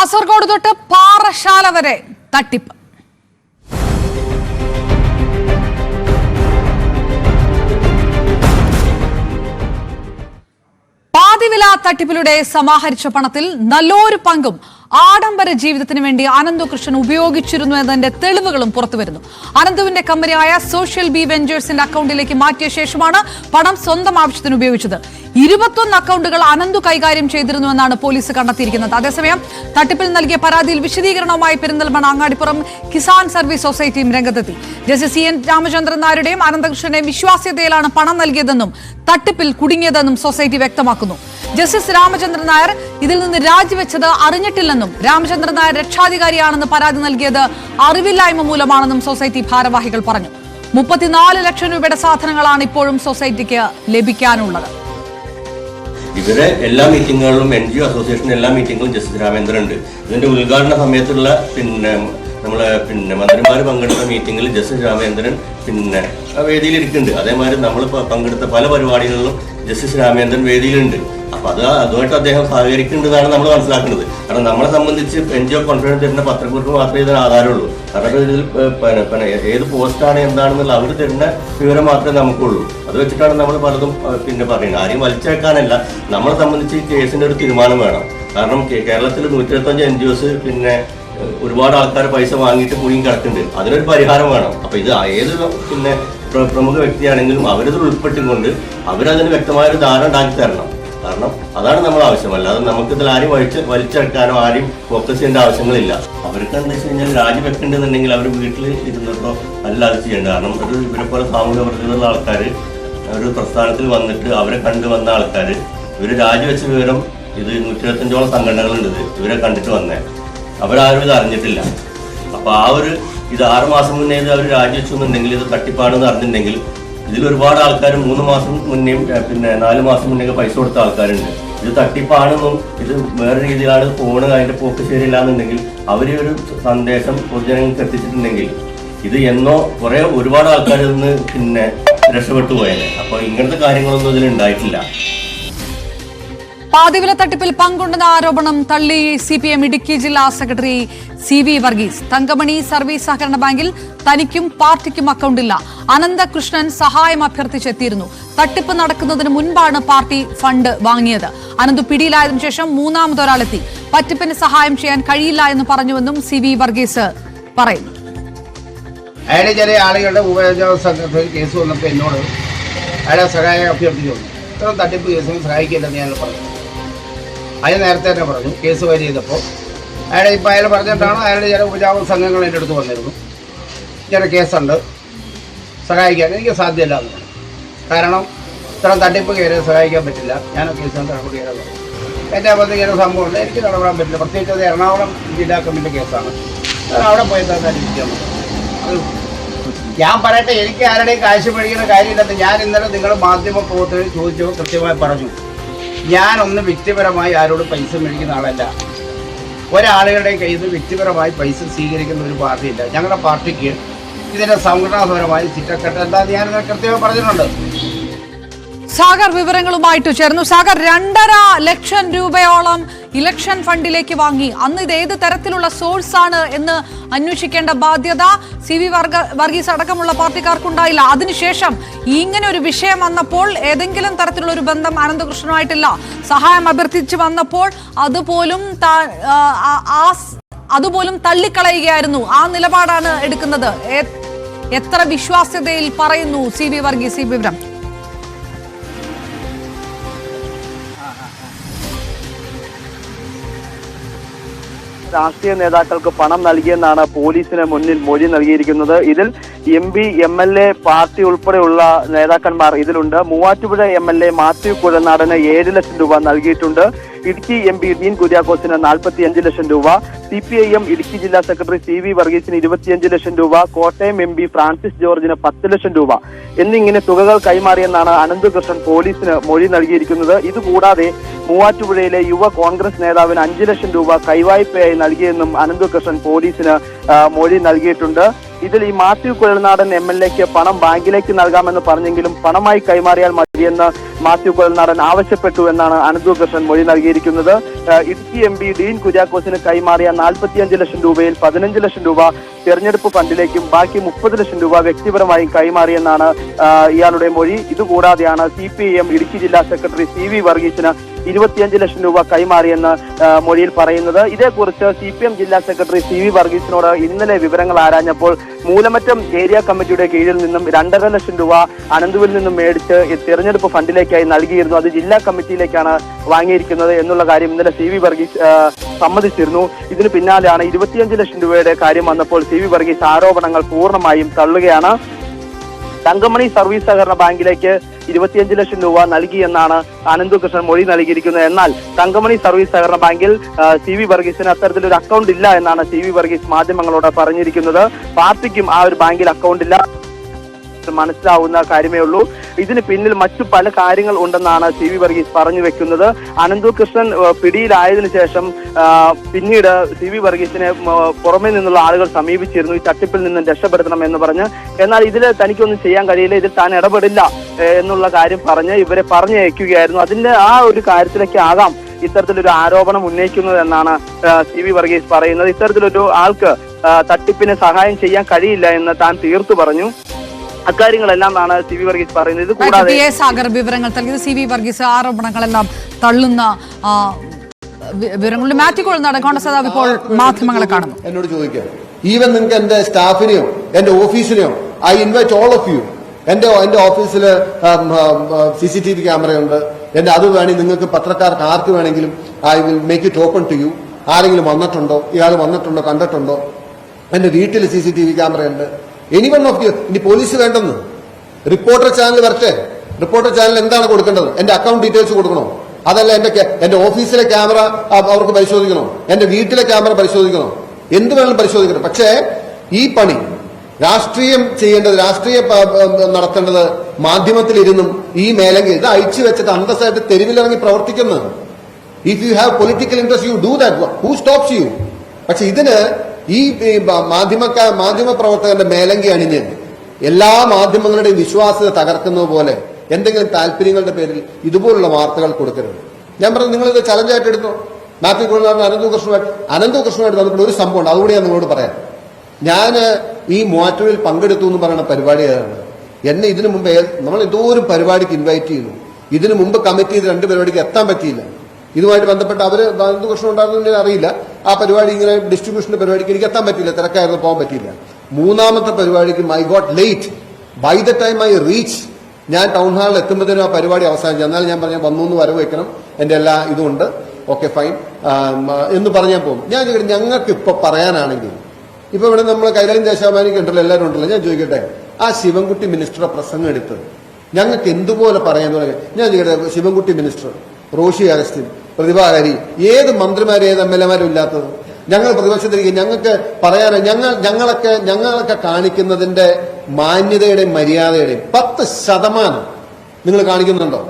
കാസർഗോഡ് തൊട്ട് പാറശാല വരെ തട്ടിപ്പ്. പാതിവില തട്ടിപ്പിലൂടെ സമാഹരിച്ച പണത്തിൽ നല്ലൊരു പങ്കും ആഡംബര ജീവിതത്തിന് വേണ്ടി അനന്തകൃഷ്ണൻ ഉപയോഗിച്ചിരുന്നു എന്നതിന്റെ തെളിവുകളും പുറത്തുവരുന്നു. അനന്തുവിന്റെ കമ്പനിയായ സോഷ്യൽ ബി വെഞ്ചേഴ്സിന്റെ അക്കൗണ്ടിലേക്ക് മാറ്റിയ ശേഷമാണ് പണം സ്വന്തം ആവശ്യത്തിന് ഉപയോഗിച്ചത്. 21 അക്കൗണ്ടുകൾ അനന്തു കൈകാര്യം ചെയ്തിരുന്നുവെന്നാണ് പോലീസ് കണ്ടെത്തിയിരിക്കുന്നത്. അതേസമയം തട്ടിപ്പിൽ നൽകിയ പരാതിയിൽ വിശദീകരണവുമായി പെരിന്തൽമണ്ണ അങ്ങാടിപ്പുറം കിസാൻ സർവീസ് സൊസൈറ്റിയും രംഗത്തെത്തി. ജസ്റ്റിസ് CN രാമചന്ദ്രൻ നായരുടെയും അനന്തകൃഷ്ണന്റെയും വിശ്വാസ്യതയിലാണ് പണം നൽകിയതെന്നും തട്ടിപ്പിൽ കുടുങ്ങിയതെന്നും സൊസൈറ്റി വ്യക്തമാക്കുന്നു. ജസ്റ്റിസ് രാമചന്ദ്രൻ നായർ ഇതിൽ നിന്ന് രാജിവെച്ചത് അറിഞ്ഞിട്ടില്ലെന്നും രാമചന്ദ്രൻ നായർ രക്ഷാധികാരിയാണെന്ന് പരാതി നൽകിയത് അറിവില്ലായ്മ മൂലമാണെന്നും സൊസൈറ്റി ഭാരവാഹികൾ പറഞ്ഞു. 34 ലക്ഷം രൂപയുടെ സാധനങ്ങളാണ് ഇപ്പോഴും സൊസൈറ്റിക്ക് ലഭിക്കാനുള്ളത്. ഇവരെ എല്ലാ മീറ്റിങ്ങുകളിലും NGO അസോസിയേഷൻ എല്ലാ മീറ്റിങ്ങുകളും ജസ്റ്റിസ് രാമേന്ദ്രൻ ഉണ്ട്. ഇതിന്റെ ഉദ്ഘാടന സമയത്തുള്ള മന്ത്രിമാർ പങ്കെടുത്ത മീറ്റിങ്ങിൽ ജസ്റ്റിസ് രാമേന്ദ്രൻ വേദിയിൽ ഇരിക്കുന്നുണ്ട്. അതേമാതിരി നമ്മൾ പങ്കെടുത്ത പല പരിപാടികളിലും ജസ്റ്റിസ് രാമേന്ദ്രൻ വേദിയിലുണ്ട്. അപ്പൊ അതുമായിട്ട് അദ്ദേഹം സഹകരിക്കുന്നുണ്ടെന്നാണ് നമ്മൾ മനസ്സിലാക്കുന്നത്. കാരണം നമ്മളെ സംബന്ധിച്ച് NGO കോൺഫറൻസ് തരുന്ന പത്രക്കുറിപ്പ് മാത്രമേ ഇതിന് ആധാരമുള്ളൂ. കാരണം ഇതിൽ ഏത് പോസ്റ്റാണ് എന്താണെന്നുള്ള അവർ തരുന്ന വിവരം മാത്രമേ നമുക്കുള്ളൂ. അത് വെച്ചിട്ടാണ് നമ്മൾ പലതും പറയുന്നത്. ആരെയും വലിച്ചേക്കാനല്ല, നമ്മളെ സംബന്ധിച്ച് ഈ കേസിന്റെ ഒരു തീരുമാനം വേണം. കാരണം കേരളത്തിൽ 125 NGOs ഒരുപാട് ആൾക്കാർ പൈസ വാങ്ങിയിട്ട് കുഴിയും കിടക്കുന്നുണ്ട്. അതിനൊരു പരിഹാരം വേണം. അപ്പൊ ഇത് ഏത് പ്രമുഖ വ്യക്തിയാണെങ്കിലും അവരിത് ഉൾപ്പെട്ടുകൊണ്ട് അവരതിന് വ്യക്തമായൊരു ധാരണ ഉണ്ടാക്കി തരണം. കാരണം അതാണ് നമ്മൾ ആവശ്യം. അല്ലാതെ നമുക്ക് ഇതിൽ ആരും വലിച്ചെടുക്കാനോ ആരും ഫോക്കസ് ചെയ്യേണ്ട ആവശ്യങ്ങളില്ല. അവർക്ക് എന്താ വെച്ച് കഴിഞ്ഞാൽ രാജിവെക്കേണ്ടതുണ്ടെങ്കിൽ അവർ വീട്ടിൽ ഇരുന്നിട്ടോ അല്ല അത് ചെയ്യേണ്ടത്. കാരണം ഇവരെ പോലെ സാമൂഹ്യ പ്രവർത്തകരുള്ള ആൾക്കാർ ഒരു പ്രസ്ഥാനത്തിൽ വന്നിട്ട് അവരെ കണ്ടു വന്ന ആൾക്കാർ ഇവർ രാജിവെച്ച വിവരം ഇത് 125ഓളം സംഘടനകളുണ്ട് ഇവരെ കണ്ടിട്ട് വന്നേ. അവരാരും ഇത് അറിഞ്ഞിട്ടില്ല. അപ്പൊ ഇത് 6 മാസം മുന്നേ ഇത് അവർ രാജിവെച്ചു എന്നുണ്ടെങ്കിൽ ഇത് തട്ടിപ്പാടെന്ന് അറിഞ്ഞിട്ടുണ്ടെങ്കിൽ ഇതിൽ ഒരുപാട് ആൾക്കാർ 3 മാസം മുന്നേയും 4 മാസം മുന്നേ പൈസ കൊടുത്ത ആൾക്കാരുണ്ട്. ഇത് തട്ടിപ്പാണെന്നും ഇത് വേറെ രീതിയിലാണ് പോണ് അതിന്റെ പോക്ക് ശരിയില്ലാന്നുണ്ടെങ്കിൽ അവര് ഒരു സന്ദേശം പൊതുജനങ്ങൾക്ക് എത്തിച്ചിട്ടുണ്ടെങ്കിൽ ഇത് എന്നോ ഒരുപാട് ആൾക്കാർ നിന്ന് രക്ഷപ്പെട്ടു പോയേനെ. അപ്പൊ ഇങ്ങനത്തെ കാര്യങ്ങളൊന്നും ഇതിൽ ഉണ്ടായിട്ടില്ല. പാതിവില തട്ടിപ്പിൽ പങ്കുണ്ടെന്ന ആരോപണം തള്ളി CPM ഇടുക്കി ജില്ലാ secretary CV Varghese. Thankamani service സഹകരണ ബാങ്കിൽ തനിക്കും പാർട്ടിക്കും അക്കൗണ്ടില്ല. അനന്തകൃഷ്ണൻ സഹായം അഭ്യർത്ഥിച്ചെത്തിയിരുന്നു. തട്ടിപ്പ് നടക്കുന്നതിന് മുൻപാണ് പാർട്ടി ഫണ്ട് വാങ്ങിയത്. അനന്തു പിടിയിലായതിനു ശേഷം മൂന്നാമതൊരാളെത്തി. പറ്റിപ്പിന് സഹായം ചെയ്യാൻ കഴിയില്ല എന്ന് പറഞ്ഞുവെന്നും CV വർഗീസ് പറയുന്നു. അയാളെ ചില ആളുകളുടെ ഉപയോഗ കേസ് വന്നപ്പോൾ എന്നോട് അയാളെ സഹായം അഭ്യർത്ഥിച്ചു. ഇത്തരം തട്ടിപ്പ് കേസിന് സഹായിക്കില്ലെന്ന് ഞാൻ പറഞ്ഞു. അയാൾ നേരത്തെ തന്നെ പറഞ്ഞു. കേസ് ഫയൽ ചെയ്തപ്പോൾ അയാൾ പറഞ്ഞിട്ടാണ് അയാളുടെ ചില ഉപജാപക സംഘങ്ങൾ എൻ്റെ അടുത്ത് വന്നിരുന്നു. ചില കേസുണ്ട്, സഹായിക്കാൻ എനിക്ക് സാധ്യമല്ല എന്ന്. കാരണം ഇത്തരം തട്ടിപ്പ് കയറി സഹായിക്കാൻ പറ്റില്ല. ഞാൻ കേസിന് നടപടി കയറാൻ പറഞ്ഞു. എൻ്റെ അകത്ത് ഇങ്ങനെ സംഭവമുണ്ട്, എനിക്ക് നടപടാൻ പറ്റില്ല. പ്രത്യേകിച്ച് അത് എറണാകുളം ജില്ലാ കമ്മിറ്റി കേസാണ്. ഞാൻ അവിടെ പോയി തന്നെ ഇരിക്കാൻ പറ്റും. അത് ഞാൻ പറയട്ടെ, എനിക്ക് ആരുടെയും കാശ് മേടിക്കുന്ന കാര്യമില്ലെന്ന് ഞാൻ ഇന്നലെ നിങ്ങൾ മാധ്യമ പ്രവർത്തകർ ചോദിച്ചു കൃത്യമായി പറഞ്ഞു. ഞാനൊന്ന് വ്യക്തിപരമായി ആരോടും പൈസ മേടിക്കുന്ന ആളല്ല. ഒരാളുകളുടെയും കയ്യിൽ നിന്ന് വ്യക്തിപരമായി പൈസ സ്വീകരിക്കുന്ന ഒരു പാർട്ടിയില്ല. ഞങ്ങളുടെ പാർട്ടിക്ക് ഇതിൻ്റെ സംഘടനാപരമായി ചിറ്റക്കെട്ട് എന്താന്ന് ഞാൻ കൃത്യമായി പറഞ്ഞിട്ടുണ്ട്. സാഗർ വിവരങ്ങളുമായിട്ട് ചേർന്നു. സാഗർ, 2.5 ലക്ഷം രൂപയോളം ഇലക്ഷൻ ഫണ്ടിലേക്ക് വാങ്ങി. അന്ന് ഇത് ഏത് തരത്തിലുള്ള സോഴ്സ് ആണ് എന്ന് അന്വേഷിക്കേണ്ട ബാധ്യത CV വർഗീസ് അടക്കമുള്ള പാർട്ടിക്കാർക്കുണ്ടായില്ല. അതിനുശേഷം ഇങ്ങനെ ഒരു വിഷയം വന്നപ്പോൾ ഏതെങ്കിലും തരത്തിലുള്ള ഒരു ബന്ധം അനന്തകൃഷ്ണനുമായിട്ടില്ല. സഹായം അഭ്യർത്ഥിച്ച് വന്നപ്പോൾ അതുപോലും തള്ളിക്കളയുകയായിരുന്നു. ആ നിലപാടാണ് എടുക്കുന്നത്. എത്ര വിശ്വാസ്യതയിൽ പറയുന്നു CV വർഗീസ് ഈ വിവരം? രാഷ്ട്രീയ നേതാക്കൾക്ക് പണം നൽകിയെന്നാണ് പോലീസിന് മുന്നിൽ മൊഴി നൽകിയിരിക്കുന്നത്. ഇതിൽ MP, MLA, പാർട്ടി ഉൾപ്പെടെയുള്ള നേതാക്കന്മാർ ഇതിലുണ്ട്. മൂവാറ്റുപുഴ MLA മാത്യു കുഴൽനാടന് 7 ലക്ഷം രൂപ നൽകിയിട്ടുണ്ട്. ഇടുക്കി MP ഡീൻ കുര്യാക്കോസിന് 45 ലക്ഷം രൂപ, CPIM ഇടുക്കി ജില്ലാ സെക്രട്ടറി CV വർഗീസിന് 25 ലക്ഷം രൂപ, കോട്ടയം MP ഫ്രാൻസിസ് ജോർജിന് 10 ലക്ഷം രൂപ എന്നിങ്ങനെ തുകകൾ കൈമാറിയെന്നാണ് അനന്തകൃഷ്ണൻ പോലീസിന് മൊഴി നൽകിയിരിക്കുന്നത്. ഇതുകൂടാതെ മൂവാറ്റുപുഴയിലെ യുവ കോൺഗ്രസ് നേതാവിന് 5 ലക്ഷം രൂപ കൈവായ്പയായി നൽകിയെന്നും അനന്തകൃഷ്ണൻ പോലീസിന് മൊഴി നൽകിയിട്ടുണ്ട്. ഇതിൽ ഈ മാത്യു കുഴൽനാടൻ MLAക്ക് പണം ബാങ്കിലേക്ക് നൽകാമെന്ന് പറഞ്ഞെങ്കിലും പണമായി കൈമാറിയാൽ എന്ന് മാത്യു കുഴൽനാടൻ ആവശ്യപ്പെട്ടു എന്നാണ് അനന്തകൃഷ്ണൻ മൊഴി നൽകിയിരിക്കുന്നത്. ഇടുക്കി MP ഡീൻ കുര്യാക്കോസിന് കൈമാറിയ 45 ലക്ഷം രൂപയിൽ 15 ലക്ഷം രൂപ തെരഞ്ഞെടുപ്പ് ഫണ്ടിലേക്കും ബാക്കി 30 ലക്ഷം രൂപ വ്യക്തിപരമായും കൈമാറിയെന്നാണ് ഇയാളുടെ മൊഴി. ഇതുകൂടാതെയാണ് CPIM ഇടുക്കി ജില്ലാ സെക്രട്ടറി CV വർഗീസിന് 25 ലക്ഷം രൂപ കൈമാറിയെന്ന് മൊഴിയിൽ പറയുന്നത്. ഇതേക്കുറിച്ച് CPM ജില്ലാ സെക്രട്ടറി CV വർഗീസിനോട് ഇന്നലെ വിവരങ്ങൾ ആരാഞ്ഞപ്പോൾ മൂലമറ്റം ഏരിയ കമ്മിറ്റിയുടെ കീഴിൽ നിന്നും 2.5 ലക്ഷം രൂപ അനന്തുവിൽ നിന്നും മേടിച്ച് തെരഞ്ഞെടുപ്പ് ഫണ്ടിലേക്കായി നൽകിയിരുന്നു. അത് ജില്ലാ കമ്മിറ്റിയിലേക്കാണ് വാങ്ങിയിരിക്കുന്നത് എന്നുള്ള കാര്യം ഇന്നലെ CV വർഗീസ് സമ്മതിച്ചിരുന്നു. ഇതിന് പിന്നാലെയാണ് 25 ലക്ഷം രൂപയുടെ കാര്യം വന്നപ്പോൾ CV വർഗീസ് ആരോപണങ്ങൾ പൂർണ്ണമായും തള്ളുകയാണ്. തങ്കമണി സർവീസ് സഹകരണ ബാങ്കിലേക്ക് 25 ലക്ഷം രൂപ നൽകിയെന്നാണ് അനന്തകൃഷ്ണൻ മൊഴി നൽകിയിരിക്കുന്നത്. എന്നാൽ തങ്കമണി സർവീസ് സഹകരണ ബാങ്കിൽ CV വർഗീസിന് അത്തരത്തിലൊരു അക്കൗണ്ട് ഇല്ല എന്നാണ് CV വർഗീസ് മാധ്യമങ്ങളോട് പറഞ്ഞിരിക്കുന്നത്. പാർട്ടിക്കും ആ ഒരു ബാങ്കിൽ അക്കൗണ്ട് ഇല്ല മനസ്സിലാവുന്ന കാര്യമേ ഉള്ളൂ. ഇതിന് പിന്നിൽ മറ്റു പല കാര്യങ്ങൾ ഉണ്ടെന്നാണ് CV വർഗീസ് പറഞ്ഞു വെക്കുന്നത്. അനന്തകൃഷ്ണൻ പിടിയിലായതിനു ശേഷം പിന്നീട് CV വർഗീസിനെ പുറമേ നിന്നുള്ള ആളുകൾ സമീപിച്ചിരുന്നു ഈ തട്ടിപ്പിൽ നിന്നും രക്ഷപ്പെടുത്തണം എന്ന് പറഞ്ഞ്. എന്നാൽ ഇതിൽ തനിക്കൊന്നും ചെയ്യാൻ കഴിയില്ല, ഇതിൽ താൻ ഇടപെടില്ല എന്നുള്ള കാര്യം പറഞ്ഞ് ഇവരെ പറഞ്ഞയക്കുകയായിരുന്നു. അതിന്റെ ആ ഒരു കാര്യത്തിലേക്ക് ആകാം ഇത്തരത്തിലൊരു ആരോപണം ഉന്നയിക്കുന്നത് എന്നാണ് CV വർഗീസ് പറയുന്നത്. ഇത്തരത്തിലൊരു ആൾക്ക് തട്ടിപ്പിന് സഹായം ചെയ്യാൻ കഴിയില്ല എന്ന് താൻ തീർത്തു പറഞ്ഞു. അക്കാര്യങ്ങളെല്ലാം ആണ് CV വർഗീസ് പറയുന്നത്. ഇത് കൂടാതെ സാഗർ വിവരങ്ങൾ നൽകിയത്. CV വർഗീസ് ആരോപണങ്ങളെല്ലാം തള്ളുന്ന വിവരങ്ങളുടെ മാത്യു കുഴൽനാടൻ കോൺഗ്രസ് നേതാവ് ഇപ്പോൾ മാധ്യമങ്ങളെ കാണുന്നു. എന്നോട് ചോദിക്കാം, ഈവൻ നിങ്ങൾക്ക് എന്റെ സ്റ്റാഫിനെയോ എന്റെ ഓഫീസിനെയോ I invite all of you. എന്റെ ഓഫീസിൽ CCTV ക്യാമറയുണ്ട്. അത് വേണമെങ്കിൽ നിങ്ങൾക്ക് പത്രക്കാർക്ക് ആർക്ക് വേണമെങ്കിലും I will make it open to you. ആരെങ്കിലും വന്നിട്ടുണ്ടോ, ഇയാൾ വന്നിട്ടുണ്ടോ, കണ്ടിട്ടുണ്ടോ? എന്റെ വീട്ടിൽ CCTV ക്യാമറയുണ്ട്. Anyone of you. ഇനി പോലീസ് വേണ്ടെന്ന് റിപ്പോർട്ടർ ചാനൽ വരട്ടെ. റിപ്പോർട്ടർ ചാനൽ എന്താണ് കൊടുക്കേണ്ടത്? എന്റെ അക്കൗണ്ട് ഡീറ്റെയിൽസ് കൊടുക്കണോ? അതല്ല എന്റെ ഓഫീസിലെ ക്യാമറ അവർക്ക് പരിശോധിക്കണോ? എന്റെ വീട്ടിലെ ക്യാമറ പരിശോധിക്കണോ? എന്ത് വേണമെങ്കിലും പരിശോധിക്കണം. പക്ഷേ ഈ പണി രാഷ്ട്രീയം ചെയ്യേണ്ടത്, രാഷ്ട്രീയം നടത്തേണ്ടത് മാധ്യമത്തിലിരുന്നും ഈ മേലങ്കി ഇത് അയച്ചു വെച്ചിട്ട് അന്തസ്സായിട്ട് തെരുവിലിറങ്ങി പ്രവർത്തിക്കുന്നത്. If you have political interest you do that. Who stops you? പക്ഷെ ഇതിന് ഈ മാധ്യമ പ്രവർത്തകന്റെ മേലങ്കി അണിഞ്ഞ് എല്ലാ മാധ്യമങ്ങളുടെയും വിശ്വാസ്യത തകർക്കുന്നത് പോലെ എന്തെങ്കിലും താല്പര്യങ്ങളുടെ പേരിൽ ഇതുപോലുള്ള വാർത്തകൾ കൊടുക്കരുത്. ഞാൻ പറഞ്ഞു, നിങ്ങളിത് ചലഞ്ചായിട്ട് എടുത്തോ. മാത്യു കുഴൽനാടൻ അനന്തകൃഷ്ണനുമായിട്ട് തന്നിട്ടുള്ള ഒരു സംഭവം ഉണ്ട്, അതുകൂടി ഞാൻ നിങ്ങളോട് പറയാം. ഞാൻ ഈ മൂവാറ്റുപുഴയിൽ പങ്കെടുത്തു എന്ന് പറയുന്ന പരിപാടി ഏതാണ്? എന്നെ ഇതിനു മുമ്പ് നമ്മൾ എന്തോ ഒരു പരിപാടിക്ക് ഇൻവൈറ്റ് ചെയ്യുന്നു. ഇതിനു മുമ്പ് കമ്മിറ്റ് ചെയ്ത് 2 പരിപാടിക്ക് എത്താൻ പറ്റിയില്ല. ഇതുമായിട്ട് ബന്ധപ്പെട്ട് അനന്തകൃഷ്ണൻ ഉണ്ടാകുന്ന അറിയില്ല. ആ പരിപാടി ഇങ്ങനെ ഡിസ്ട്രിബ്യൂഷന്റെ പരിപാടിക്ക് എനിക്ക് എത്താൻ പറ്റില്ല, തിരക്കായിരുന്നു, പോകാൻ പറ്റിയില്ല. 3ാമത്തെ പരിപാടിക്കും I got late. By the time I reach, ഞാൻ ടൗൺ ഹാളിൽ എത്തുമ്പോഴത്തേനും ആ പരിപാടി അവസാനിച്ചു. എന്നാലും ഞാൻ പറഞ്ഞ വന്നു വരവ് വെക്കണം, എന്റെ എല്ലാ ഇതുമുണ്ട്, ഓക്കെ ഫൈൻ എന്ന് പറഞ്ഞാൽ പോകും. ഞാൻ ചോദിക്കട്ടെ, ഞങ്ങൾക്ക് ഇപ്പൊ പറയാനാണെങ്കിൽ ഇപ്പൊ ഇവിടെ നമ്മൾ കൈലായും ദേശാഭിമാനിക്ക് ഉണ്ടല്ലോ, എല്ലാവരും ഉണ്ടല്ലോ. ഞാൻ ചോദിക്കട്ടെ, ആ ശിവൻകുട്ടി മിനിസ്റ്ററുടെ പ്രസംഗം എടുത്ത് ഞങ്ങൾക്ക് എന്തുപോലെ പറയാൻ തുടങ്ങി. ഞാൻ ചോദിക്കട്ടെ, ശിവൻകുട്ടി മിനിസ്റ്റർ, റോഷി അഗസ്റ്റിൻ, പ്രതിഭാകാരി, ഏത് മന്ത്രിമാരും ഏത് MLA-മാരും ഇല്ലാത്തത്? ഞങ്ങൾ പ്രതിപക്ഷത്തിരിക്കും. ഞങ്ങൾക്ക് പറയാനോ ഞങ്ങളൊക്കെ കാണിക്കുന്നതിന്റെ മാന്യതയുടെയും മര്യാദയുടെയും 10% നിങ്ങൾ കാണിക്കുന്നുണ്ടോ?